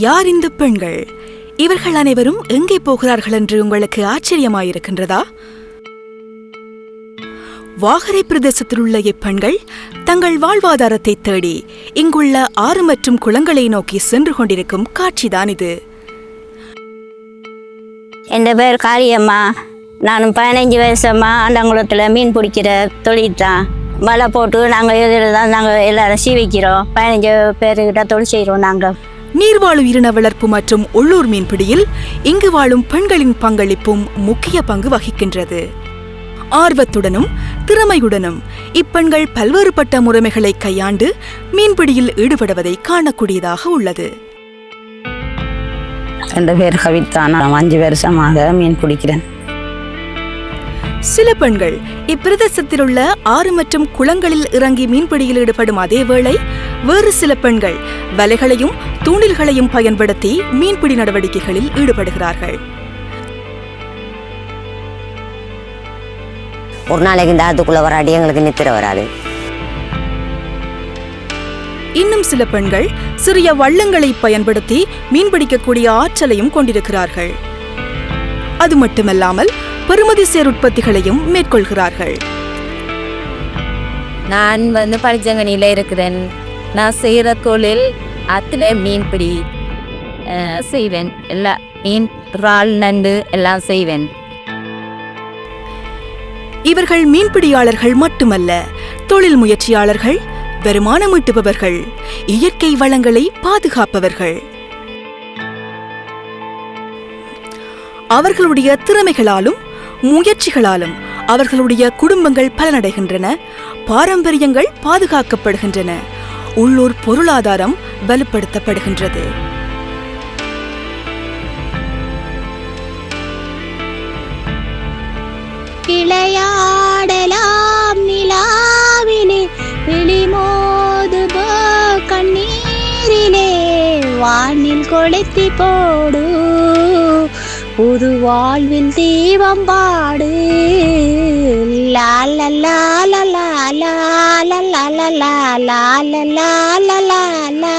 யார் இந்த பெண்கள்? இவர்கள் அனைவரும் எங்கே போகிறார்கள் என்று உங்களுக்கு ஆச்சரியமாயிருக்கின்றதா? வாகரை பிரதேசத்தில் உள்ள இப்பெண்கள் தங்கள் வாழ்வாதாரத்தை தேடி இங்குள்ள ஆறு மற்றும் குளங்களை நோக்கி சென்று கொண்டிருக்கும் காட்சிதான் இது. என் பேர் காரியம்மா. நானும் 15 வருஷமா ஆண்டாங்குளத்தில் மீன் பிடிக்கிற தொழில் தான். வலை போட்டு நாங்கள் இதில் தான் நாங்கள் எல்லாரும் சீவிக்கிறோம். 15 பேருக்கிட்ட தொழில் செய்கிறோம். நாங்கள் நீர்வாழ் உயிரின வளர்ப்பு மற்றும் உள்ளூர் மீன்பிடியில் இங்கு வாழும் பெண்களின் பங்களிப்பும் முக்கிய பங்கு வகிக்கின்றது. ஆர்வத்துடனும் திறமையுடனும் இப்பெண்கள் பல்வேறுபட்ட முறைமைகளை கையாண்டு மீன்பிடியில் ஈடுபடுவதை காணக்கூடியதாக உள்ளது. என் பேர் கவிதா. நான் 5 வருஷமாக மீன் பிடிக்கிறேன். சில பெண்கள் இப்பிரதேசத்தில் உள்ள ஆறு மற்றும் குளங்களில் இறங்கி மீன்பிடியில் ஈடுபடும் அதேவேளை வேறு சில பெண்கள் வலைகளையும் தூண்டில்களையும் பயன்படுத்தி மீன்பிடி நடவடிக்கைகளில் ஈடுபடுகிறார்கள். ஒரு நாளைக்கு இந்த ஆத்துக்குள்ள வராடி எங்களுக்கு நித்திர வராது. இன்னும் சில பெண்கள் சிறிய வள்ளங்களை பயன்படுத்தி மீன்பிடிக்கக்கூடிய ஆற்றலையும் கொண்டிருக்கிறார்கள். அது மட்டுமல்லாமல் பெறுமதி சேர் உற்பத்திகளையும் மேற்கொள்கிறார்கள். நான் பரிச்சங்கனியில் இருக்கிறேன். நான் செய்கிற தொழில் அதில் மீன்பிடி செய்வேன். எல்லாம் மீன், இறால், நண்டு எல்லாம் செய்வேன். இவர்கள் மீன்பிடியாளர்கள் மட்டுமல்ல, தொழில் முயற்சியாளர்கள், வருமானம் ஈட்டுபவர்கள், இயற்கை வளங்களை பாதுகாப்பவர்கள். அவர்களுடைய திறமைகளாலும் முயற்சிகளாலும் அவர்களுடைய குடும்பங்கள் பலனடைகின்றன, பாரம்பரியங்கள் பாதுகாக்கப்படுகின்றன, உள்ளூர் பொருளாதாரம் வலுப்படுத்தப்படுகின்றது. விளையாடலாம் நிலாவிலே, விழிமோது கண்ணீரிலே, வானில் கொளுத்தி போடு, புது வாழ்வில் தீபம் பாடு. லா லா லா லா லா லா லா லா லா லா லா லா லா லா.